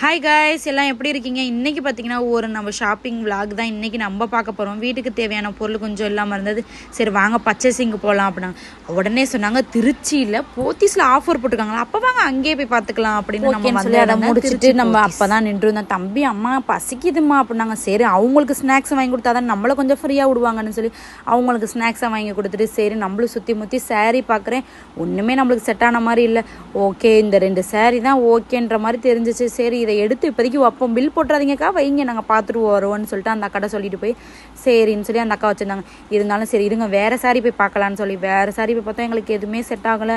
Hi guys, எல்லாம் எப்படி இருக்கீங்க? இன்றைக்கி பார்த்தீங்கன்னா ஒரு நம்ம ஷாப்பிங் விலாக் தான் இன்றைக்கி நம்ம பார்க்க போகிறோம். வீட்டுக்கு தேவையான பொருள் கொஞ்சம் இல்லாமல் இருந்தது. சரி வாங்க பர்ச்சேசிங்கு போகலாம் அப்படின்னா உடனே சொன்னாங்க திருச்சியில் போத்தீஸில் ஆஃபர் போட்டிருக்காங்களா, அப்போ வாங்க அங்கேயே போய் பார்த்துக்கலாம் அப்படின்னு நம்ம சொல்லி அதை முடிச்சுட்டு நம்ம அப்போ தான் நின்றுருந்தோம். தம்பி அம்மா பசிக்குதுமா அப்படின்னாங்க. சரி அவங்களுக்கு ஸ்நாக்ஸ் வாங்கி கொடுத்தா தான் நம்மளை கொஞ்சம் ஃப்ரீயாக விடுவாங்கன்னு சொல்லி அவங்களுக்கு ஸ்நாக்ஸை வாங்கி கொடுத்துட்டு சரி நம்மளும் சுற்றி முற்றி சாரீ பார்க்குறேன். ஒன்றுமே நம்மளுக்கு செட் ஆன மாதிரி இல்லை. ஓகே இந்த 2 சாரீ தான் ஓகேன்ற மாதிரி தெரிஞ்சிச்சு. சரி இதை எடுத்து இப்போதைக்கு வைப்போம், பில் போட்டுறாதீங்கக்கா வைங்க நாங்கள் பார்த்துட்டு வருவோம்னு சொல்லிட்டு அந்த அக்கா சொல்லிட்டு போய் சரின்னு சொல்லி அந்த அக்கா வச்சுருந்தாங்க. இருந்தாலும் சரி இருங்க வேறு சாரீ போய் பார்க்கலான்னு சொல்லி வேறு சாரீ போய் பார்த்தோம். எங்களுக்கு எதுவுமே செட் ஆகலை.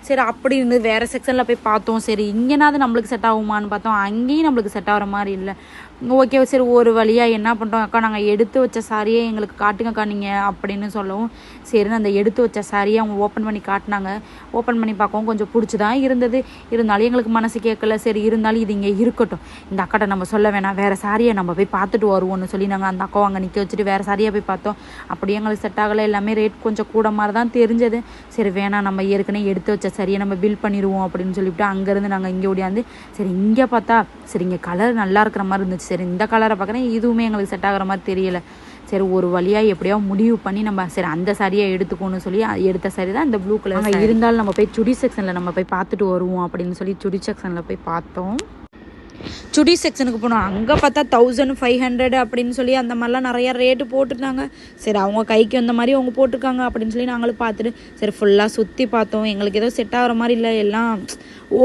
சரி அப்படி இருந்து வேறு செக்ஷனில் போய் பார்த்தோம். சரி இங்கேனாவது நம்மளுக்கு செட் ஆகுமான்னு பார்த்தோம். அங்கேயும் நம்மளுக்கு செட் ஆகிற மாதிரி இல்லை. ஓகே சரி ஒரு வழியாக என்ன பண்ணுறோம், அக்கா நாங்கள் எடுத்து வச்ச சாரியே எங்களுக்கு காட்டுங்கக்கா நீங்கள் அப்படின்னு சொல்லவும் சரின்னு அந்த எடுத்து வச்ச சாரியை அவங்க ஓப்பன் பண்ணி காட்டினாங்க. ஓப்பன் பண்ணி பார்க்கவும் கொஞ்சம் பிடிச்சி தான் இருந்தது. இருந்தாலும் எங்களுக்கு மனசு கேட்கல. சரி இருந்தாலும் இது இங்கே இருக்கட்டும், இந்த அக்காட்ட நம்ம சொல்ல வேணாம், வேறு சாரியை நம்ம போய் பார்த்துட்டு வருவோம்னு சொல்லி நாங்கள் அந்த அக்காவை அங்கே நிற்க வச்சுட்டு வேறு சாரியை போய் பார்த்தோம். அப்படியே எங்களுக்கு செட் ஆகலை. எல்லாமே ரேட் கொஞ்சம் கூட மாதிரி தான் தெரிஞ்சது. சரி வேணாம் நம்ம ஏற்கனவே எடுத்து வச்ச சரியை நம்ம பில் பண்ணிடுவோம் அப்படின்னு சொல்லிவிட்டு அங்கேருந்து நாங்கள் இங்கே ஓடியாந்து சரி இங்கே பார்த்தா சரி இங்கே கலர் நல்லா இருக்கிற மாதிரி இருந்துச்சு. சரி இந்த கலரை பார்க்குறேன், இதுவுமே எங்களுக்கு செட் ஆகிற மாதிரி தெரியல. சரி ஒரு வழியாக எப்படியோ முடிவு பண்ணி நம்ம சரி அந்த சாரியை எடுத்துக்கணும்னு சொல்லி எடுத்த சாரி தான் இந்த ப்ளூ கலர். இருந்தாலும் நம்ம போய் சுடி செக்ஷனில் நம்ம போய் பார்த்துட்டு வருவோம் அப்படின்னு சொல்லி சுடி செக்ஷனில் போய் பார்த்தோம். சுடி செக்ஷனுக்கு போனோம். அங்கே பார்த்தா 1500 அப்படின்னு சொல்லி அந்த மாதிரிலாம் நிறையா ரேட்டு போட்டுருந்தாங்க. சரி அவங்க கைக்கு அந்த மாதிரி அவங்க போட்டிருக்காங்க அப்படின்னு சொல்லி நாங்களும் பார்த்துட்டு சரி ஃபுல்லாக சுற்றி பார்த்தோம். எங்களுக்கு ஏதோ செட் ஆகிற மாதிரி இல்லை. எல்லாம்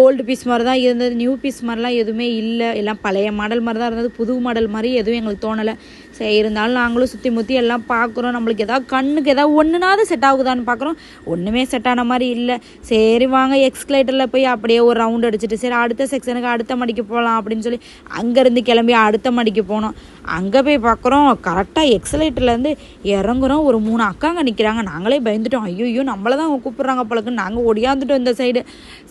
ஓல்டு பீஸ் மாதிரி தான் இருந்தது. நியூ பீஸ் மாதிரிலாம் எதுவுமே இல்லை. எல்லாம் பழைய மாடல் மாதிரி தான் இருந்தது. புது மாடல் மாதிரி எதுவும் எங்களுக்கு தோணலை. சரி இருந்தாலும் நாங்களும் சுற்றி முற்றி எல்லாம் பார்க்குறோம். நம்மளுக்கு எதாவது கண்ணுக்கு எதாவது ஒன்றுனாவது செட் ஆகுதான்னு பார்க்குறோம். ஒன்றுமே செட் ஆன மாதிரி இல்லை. சரி வாங்க எக்ஸ்கலேட்டரில் போய் அப்படியே ஒரு ரவுண்ட் அடிச்சுட்டு சரி அடுத்த செக்ஷனுக்கு அடுத்த மடிக்கு போகலாம் அப்படின்னு சொல்லி அங்கேருந்து கிளம்பி அடுத்த மடிக்கு போனோம். அங்கே போய் பார்க்குறோம் கரெக்டாக எக்ஸலேட்டர்லேருந்து இறங்குறோம். ஒரு 3 அக்காங்க நிற்கிறாங்க. நாங்களே பயந்துட்டோம். ஐயோ நம்மளை தான் அவங்க கூப்பிட்றாங்க போலக்குன்னு நாங்கள் ஒடியாந்துட்டோம் இந்த சைடு.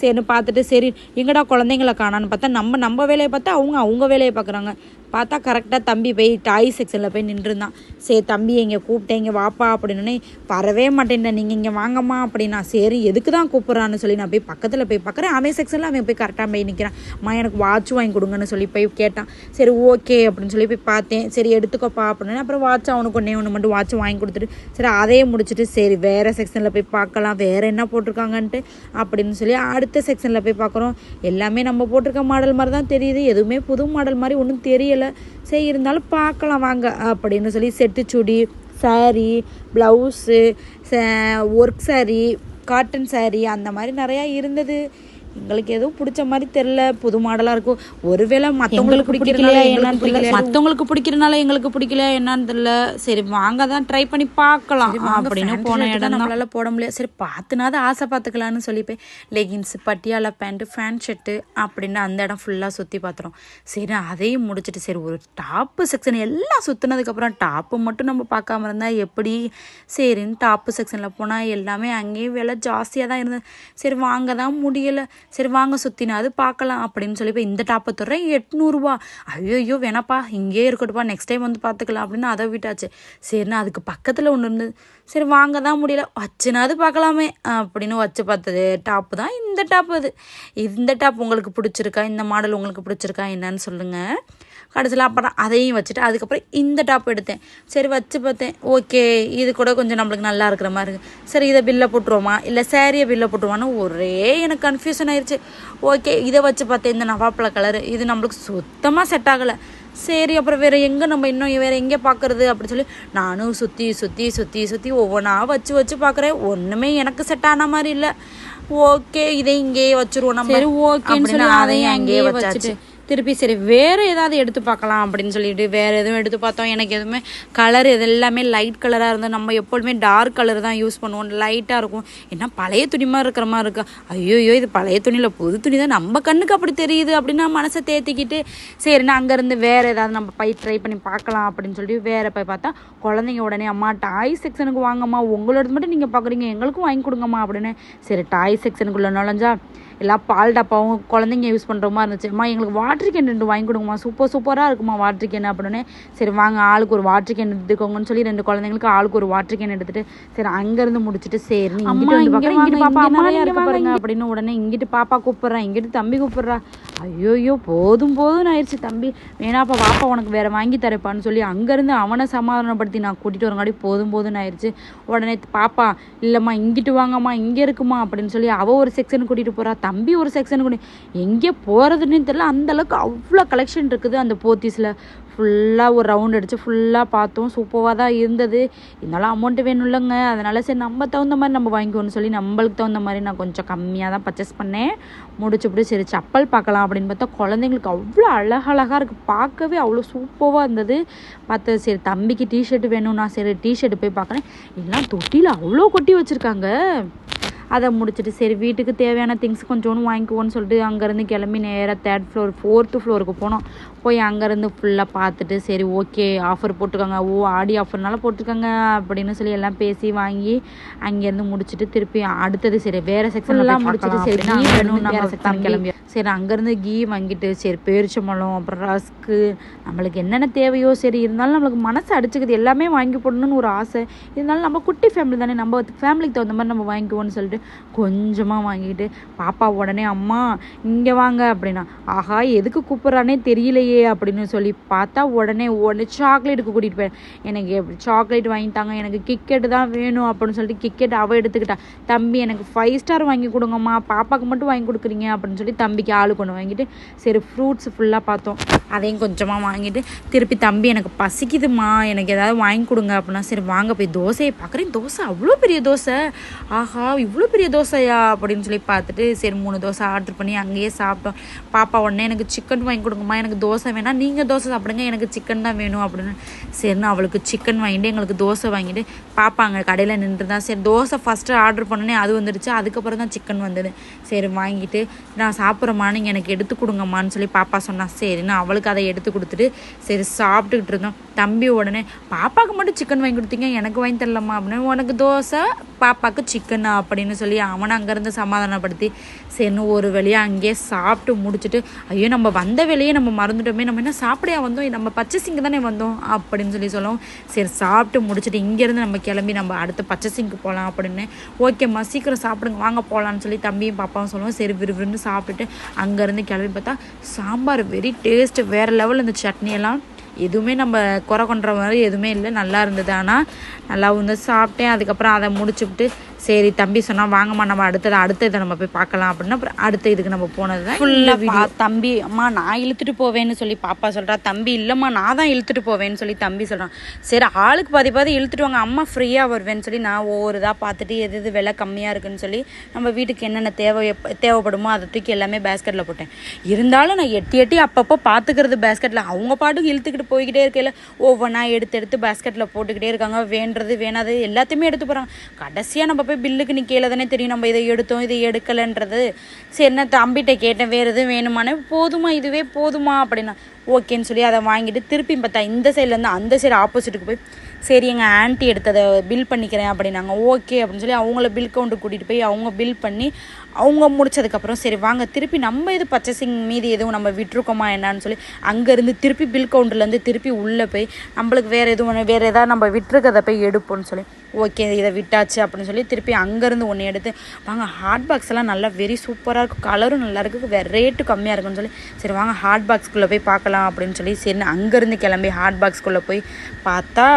சரின்னு பார்த்துட்டு சரி எங்கடா குழந்தைங்கள காணான்னு பார்த்தா நம்ம வேலையை பார்த்தா அவங்க வேலையை பார்க்குறாங்க. பார்த்தா கரெக்டாக தம்பி போய் டாய் செக்ஷனில் போய் நின்றுருந்தான். சரி தம்பி இங்கே கூப்பிட்டேன் இங்கே வாப்பா அப்படின்னு வரவே மாட்டேன்டா நீங்கள் இங்கே வாங்கம்மா அப்படின்னா சரி எதுக்கு தான் கூப்பிட்றான்னு சொல்லி நான் போய் பக்கத்தில் போய் பார்க்குறேன். அவன் செக்ஷனில் அவன் போய் கரெக்டாக போய் நிற்கிறான். அம்மா எனக்கு வாட்ச் வாங்கி கொடுங்கன்னு சொல்லி போய் கேட்டான். சரி ஓகே அப்படின்னு சொல்லி போய் பார்த்தேன். சரி எடுத்துக்கோப்பா அப்படின்னு அப்புறம் வாட்ச் அவனுக்கு ஒன்று மட்டும் வாட்ச் வாங்கி கொடுத்துட்டு சரி அதையே முடிச்சுட்டு சரி வேறு செக்ஷனில் போய் பார்க்கலாம் வேறு என்ன போட்டிருக்காங்கன்ட்டு அப்படின்னு சொல்லி அடுத்த செக்ஷனில் போய் பார்க்குறோம். எல்லாமே நம்ம போட்டிருக்க மாடல் மாதிரி தான் தெரியுது. எதுவுமே புது மாடல் மாதிரி ஒன்றும் தெரியலை. சரி இருந்தாலும் பார்க்கலாம் வாங்க அப்படின்னு சொல்லி set chudi sari blouse work sari cotton sari அந்த மாதிரி நிறையா இருந்தது. எங்களுக்கு எதுவும் பிடிச்ச மாதிரி தெரில. புது மாடலாக இருக்கும். ஒருவேளை மற்றவங்களுக்கு பிடிக்கிறனால என்னன்னு தெரியல, மற்றவங்களுக்கு பிடிக்கிறனால எங்களுக்கு பிடிக்கல என்னன்னு தெரியல. சரி வாங்க தான் ட்ரை பண்ணி பார்க்கலாம் அப்படின்னு போன இடம் நம்மளால போட முடியாது. சரி பார்த்துனாது ஆசை பார்த்துக்கலான்னு சொல்லி போய் leggings Patiala pant pant shirt அப்படின்னு அந்த இடம் ஃபுல்லாக சுற்றி பார்த்துறோம். சரி அதையும் முடிச்சுட்டு சரி ஒரு டாப்பு செக்ஷன் எல்லாம் சுற்றினதுக்கப்புறம் டாப்பு மட்டும் நம்ம பார்க்காம இருந்தால் எப்படி சரின்னு டாப்பு செக்ஷனில் போனால் எல்லாமே அங்கேயும் விலை ஜாஸ்தியாக தான் இருந்தது. சரி வாங்க தான் முடியலை. சரி வாங்க சுற்றினா அது பார்க்கலாம் அப்படின்னு சொல்லி போய் இந்த டாப்பை தர்றேன் 800 ஐயோ வேணாப்பா இங்கே இருக்கட்டும்ப்பா நெக்ஸ்ட் டைம் வந்து பார்த்துக்கலாம் அப்படின்னு அதை விட்டாச்சு. சரிண்ணா அதுக்கு பக்கத்தில் ஒன்று இருந்தது. சரி வாங்க தான் முடியல வச்சுனாது பார்க்கலாமே அப்படின்னு வச்சு பார்த்தது டாப்பு தான் இந்த டாப்பு. அது இந்த டாப் உங்களுக்கு பிடிச்சிருக்கா, இந்த மாடல் உங்களுக்கு பிடிச்சிருக்கா என்னன்னு சொல்லுங்கள். கடைசியில் அப்புறம் அதையும் வச்சுட்டு அதுக்கப்புறம் இந்த டாப் எடுத்தேன். சரி வச்சு பார்த்தேன் ஓகே இது கூட கொஞ்சம் நம்மளுக்கு நல்லா இருக்கிற மாதிரி இருக்குது. சரி இதை பில்லை போட்டுருவோமா இல்லை சாரியை பில்லை போட்டுருவான்னு ஒரே எனக்கு கன்ஃபியூஷன் ஆயிடுச்சு. ஓகே இதை வச்சு பார்த்தேன் இந்த நவாப்பழ கலரு இது நம்மளுக்கு சுத்தமாக செட் ஆகலை. சரி அப்புறம் வேறு எங்கே நம்ம இன்னும் வேறு எங்கே பார்க்குறது அப்படின்னு சொல்லி நானும் சுற்றி ஒவ்வொன்றா வச்சு பார்க்குறேன். ஒன்றுமே எனக்கு செட் ஆன மாதிரி இல்லை. ஓகே இதை இங்கேயே வச்சுருவோம் நம்ம. சரி ஓகேன்னு சொல்லி அதையும் அங்கேயே வச்சுட்டு திருப்பி சரி வேறு ஏதாவது எடுத்து பார்க்கலாம் அப்படின்னு சொல்லிட்டு வேறு எதுவும் எடுத்து பார்த்தோம். எனக்கு எதுவுமே கலர் இது எல்லாமே லைட் கலராக இருந்தது. நம்ம எப்பொழுதுமே டார்க் கலர் தான் யூஸ் பண்ணுவோம், லைட்டாக இருக்கும். ஏன்னா பழைய துணி மாதிரி இருக்கிற மாதிரி இருக்கு. ஐயோ இது பழைய துணியில் புது துணி தான் நம்ம கண்ணுக்கு அப்படி தெரியுது அப்படின்னு நான் மனசை தேத்திக்கிட்டு சரிண்ணா அங்கேருந்து வேறு ஏதாவது நம்ம போய் ட்ரை பண்ணி பார்க்கலாம் அப்படின்னு சொல்லிட்டு வேறு போய் பார்த்தா குழந்தைங்க உடனே அம்மா டாய் செக்ஷனுக்கு வாங்கம்மா உங்களோட மட்டும் நீங்கள் பார்க்குறீங்க எங்களுக்கும் வாங்கி கொடுங்கம்மா அப்படின்னு. சரி டாய் செக்ஷனுக்குள்ளே நுழைஞ்சா எல்லாம் பால் டப்பாவும் குழந்தைங்க யூஸ் பண்ணுற மாதிரி இருந்துச்சு. அம்மா எங்களுக்கு வாட்டர் கேன் 2 வாங்கி கொடுங்கம்மா, சூப்பராக இருக்குமா வாட்டர் கேன் அப்படின்னு. சரி வாங்க ஆளுக்கு ஒரு வாட்டர் கேன் எடுத்துக்கோங்கன்னு சொல்லி 2 குழந்தைங்களுக்கு ஆளுக்கு ஒரு வாட்டர் கேன் எடுத்துட்டு சரி அங்கேருந்து முடிச்சுட்டு சரி இங்கிட்டு பாப்பா அம்மாலையா இருக்க பாருங்க அப்படின்னு உடனே இங்கிட்டு பாப்பா கூப்பிட்றேன், இங்கிட்டு தம்பி கூப்பிட்றா. ஐயோயோ போதும் ஆயிடுச்சு. தம்பி வேணாப்பா வாப்பா உனக்கு வேற வாங்கி தரப்பான்னு சொல்லி அங்கேருந்து அவனை சமாதானப்படுத்தி நான் கூட்டிகிட்டு வரங்காடி போதும் ஆயிடுச்சு. உடனே பாப்பா இல்லைம்மா இங்கிட்டு வாங்கம்மா இங்கே இருக்குமா அப்படின்னு சொல்லி அவள் ஒரு செக்ஷன் கூட்டிகிட்டு போகிறா, தம்பி ஒரு செக்ஷன் எங்கே போகிறதுன்னு தெரியல. அந்தளவுக்கு அவ்வளோ கலெக்ஷன் இருக்குது அந்த போத்தீஸில். ஃபுல்லாக ஒரு ரவுண்ட் அடித்து ஃபுல்லாக பார்த்தோம், சூப்பராக தான் இருந்தது. இருந்தாலும் அமௌண்ட்டு வேணும் இல்லைங்க, அதனால் சரி நம்ம தகுந்த மாதிரி நம்ம வாங்கிக்கணும்னு சொல்லி நம்மளுக்கு தகுந்த மாதிரி நான் கொஞ்சம் கம்மியாக தான் பர்ச்சேஸ் பண்ணேன். முடிச்சுப்படி சரி செப்பல் பார்க்கலாம் அப்படின்னு பார்த்தா குழந்தைங்களுக்கு அவ்வளோ அழகழகாக இருக்குது, பார்க்கவே அவ்வளோ சூப்பராக இருந்தது. பார்த்து சரி தம்பிக்கு டிஷர்ட் வேணும்னா சரி டிஷர்ட் போய் பார்க்குறேன், எல்லாம் தொட்டியில் அவ்வளோ கொட்டி வச்சுருக்காங்க. அதை முடிச்சுட்டு சரி வீட்டுக்கு தேவையான திங்ஸ் கொஞ்சோன்னு வாங்கிக்குவோன்னு சொல்லிட்டு அங்கேருந்து கிளம்பி நேராக 3rd ஃப்ளோர் 4th ஃப்ளோருக்கு போனோம். போய் அங்கேருந்து ஃபுல்லாக பார்த்துட்டு சரி ஓகே ஆஃபர் போட்டிருக்காங்க, ஆடி ஆஃபர்னால போட்டிருக்காங்க அப்படின்னு சொல்லி எல்லாம் பேசி வாங்கி அங்கேருந்து முடிச்சுட்டு திருப்பி அடுத்தது சரி வேறு செக்ஷன்லாம் முடிச்சுட்டு சரி கீ வேணும் வேறு செக்ஷன் கிளம்பி சரி அங்கேருந்து கீ வாங்கிட்டு சரி பேரிச்சம்பழம் அப்புறம் ரஸ்க்கு நம்மளுக்கு என்னென்ன தேவையோ சரி இருந்தாலும் நம்மளுக்கு மனசு அடிச்சுக்குது எல்லாமே வாங்கி போடணும்னு ஒரு ஆசை. இருந்தாலும் நம்ம குட்டி ஃபேமிலி தானே, நம்ம ஃபேமிலிக்கு தகுந்த மாதிரி நம்ம வாங்கிக்குவோன்னு சொல்லிட்டு கொஞ்சமாக வாங்கிட்டு பாப்பா உடனே அம்மா இங்கே வாங்க அப்படின்னா ஆஹா எதுக்கு கூப்பிட்றானே தெரியலையே அப்படின்னு சொல்லி பார்த்தா உடனே சாக்லேட்டுக்கு கூட்டிகிட்டு போய் எனக்கு சாக்லேட் வாங்கிட்டாங்க, எனக்கு கிக்கெட்டு தான் வேணும் அப்படின்னு சொல்லிட்டு கிக்கெட் அவள் எடுத்துக்கிட்டா. தம்பி எனக்கு 5 ஸ்டார் வாங்கி கொடுங்கம்மா, பாப்பாவுக்கு மட்டும் வாங்கி கொடுக்குறீங்க அப்படின்னு சொல்லி தம்பிக்கு ஆளுக்கு ஒன்று வாங்கிட்டு சரி ஃப்ரூட்ஸ் ஃபுல்லாக பார்த்தோம், அதையும் கொஞ்சமாக வாங்கிட்டு திருப்பி தம்பி எனக்கு பசிக்குதுமா எனக்கு ஏதாவது வாங்கி கொடுங்க அப்படின்னா சரி வாங்க போய் தோசையை பார்க்குறேன். தோசை அவ்வளோ பெரிய தோசை, ஆஹா இவ்வளோ பெரிய தோசையா அப்படின்னு சொல்லி பார்த்துட்டு சரி 3 தோசை ஆர்டர் பண்ணி அங்கேயே சாப்பிட்டோம். பாப்பா உடனே எனக்கு சிக்கன் வாங்கி கொடுங்கம்மா, எனக்கு தோசை வேணாம் நீங்கள் தோசை சாப்பிடுங்க எனக்கு சிக்கன் தான் வேணும் அப்படின்னு சரின்னு அவளுக்கு சிக்கன் வாங்கிட்டு எங்களுக்கு தோசை வாங்கிட்டு பாப்பா அங்கே கடையில் நின்றுதான். சரி தோசை ஃபஸ்ட்டு ஆர்டர் பண்ணனே அது வந்துடுச்சு, அதுக்கப்புறம் தான் சிக்கன் வந்தது. சரி வாங்கிட்டு நான் சாப்பிட்றம்மா நீங்கள் எனக்கு எடுத்து கொடுங்கம்மான்னு சொல்லி பாப்பா சொன்னான். சரின்னு அவளுக்கு அதை எடுத்து கொடுத்துட்டு சரி சாப்பிட்டுக்கிட்டு இருந்தோம். தம்பி உடனே பாப்பாவுக்கு மட்டும் சிக்கன் வாங்கி கொடுத்தீங்க எனக்கு வாங்கி தரலாமா அப்படின்னு, உனக்கு தோசை பாப்பாவுக்கு சிக்கன் அப்படின்னு சொல்லி அவனை அங்கேருந்து சமாதானப்படுத்தி சரின்னு ஒரு வழியாக அங்கேயே சாப்பிட்டு முடிச்சுட்டு ஐயோ நம்ம வந்த வேலையே நம்ம மறந்துட்டோமே, நம்ம என்ன சாப்பிடையா வந்தோம், நம்ம பர்ச்சேசிங்க்கு தானே வந்தோம் அப்படின்னு சொல்லவும் சரி சாப்பிட்டு முடிச்சுட்டு இங்கேருந்து நம்ம கிளம்பி நம்ம அடுத்த பர்ச்சேசிங்க்கு போகலாம் அப்படின்னு. ஓகேம்மா சீக்கிரம் சாப்பிடுங்க வாங்க போகலான்னு சொல்லி தம்பியும் பாப்பாவும் சொல்லுவோம். சரி விறுவிறுன்னு சாப்பிட்டுட்டு அங்கேருந்து கிளம்பி பார்த்தா சாம்பார் வெரி டேஸ்ட்டு வேறு லெவலில் இந்த சட்னியெல்லாம் எதுவுமே நம்ம குறை கொண்டுற மாதிரி எதுவுமே இல்லை, நல்லா இருந்தது. ஆனால் நல்லா வந்து சாப்பிட்டேன். அதுக்கப்புறம் அதை முடிச்சுவிட்டு சரி தம்பி சொன்னால் வாங்கம்மா நம்ம அடுத்த இதை நம்ம போய் பார்க்கலாம் அப்படின்னா அப்புறம் அடுத்த இதுக்கு நம்ம போனது தான் ஃபுல்லாக. தம்பி அம்மா நான் இழுத்துட்டு போவேன்னு சொல்லி பாப்பா சொல்கிறா, தம்பி இல்லைம்மா நான் தான் இழுத்துட்டு போவேன்னு சொல்லி தம்பி சொல்கிறான். சரி ஆளுக்கு பாதி இழுத்துட்டு வாங்க அம்மா ஃப்ரீயாக வருவேன்னு சொல்லி நான் ஒவ்வொரு இதாக பார்த்துட்டு எது விலை கம்மியாக இருக்குன்னு சொல்லி நம்ம வீட்டுக்கு என்னென்ன தேவைப்படுமோ அதை தூக்கி எல்லாமே பேஸ்கெட்டில் போட்டேன். இருந்தாலும் நான் எட்டி அப்பப்போ பார்த்துக்கிறது பேஸ்கெட்டில், அவங்க பாட்டுக்கு இழுத்துக்கிட்டு போய்கிட்டே இருக்கையில் ஒவ்வொன்றா எடுத்து பேஸ்கெட்டில் போட்டுக்கிட்டே இருக்காங்க. வேண்டது வேணாது எல்லாத்தையுமே எடுத்து போகிறாங்க. கடைசியாக நம்ம போய் பில்லுக்கு நிற்கல தானே தெரியும் நம்ம இதை எடுத்தோம் இதை எடுக்கலைன்றது. சரி நான் தம்பிகிட்ட கேட்டேன் வேறு எதுவும் வேணுமானே, போதுமா இதுவே போதுமா அப்படின்னா ஓகேன்னு சொல்லி அதை வாங்கிட்டு திருப்பி பார்த்தா இந்த சைட்லேருந்து அந்த சைடு ஆப்போசிட்டுக்கு போய் சரி எங்கள் ஆன்ட்டி எடுத்ததை பில் பண்ணிக்கிறேன் அப்படின்னாங்க. ஓகே அப்படின்னு சொல்லி அவங்கள பில் கவுண்ட்டுக்கு கூட்டிகிட்டு போய் அவங்க பில் பண்ணி அவங்க முடிச்சதுக்கப்புறம் சரி வாங்க திருப்பி நம்ம இது பர்ச்சேசிங் மீதி எதுவும் நம்ம விட்டுருக்கோமா என்னான்னு சொல்லி அங்கேருந்து திருப்பி பில் கவுண்டர்லேருந்து திருப்பி உள்ளே போய் நம்மளுக்கு வேறு எதாவது நம்ம விட்டுருக்கதை போய் எடுப்போம்னு சொல்லி ஓகே இதை விட்டாச்சு அப்படின்னு சொல்லி திருப்பி அங்கேருந்து ஒன்று எடுத்து வாங்க ஹாட் பாக்ஸ் எல்லாம் நல்லா வெரி சூப்பராக இருக்கும், கலரும் நல்லா இருக்குது, ரேட்டு கம்மியாக இருக்குன்னு சொல்லி சரி வாங்க ஹாட் பாக்ஸ்குள்ளே போய் பார்க்கலாம் அப்படின்னு சொல்லி சரி அங்கேருந்து கிளம்பி ஹாட் பாக்ஸ்குள்ளே போய் பார்த்தா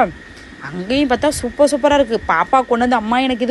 அங்கேயும் பார்த்தா சூப்பராக இருக்குது. பாப்பா கொண்டு வந்து அம்மா எனக்கு இது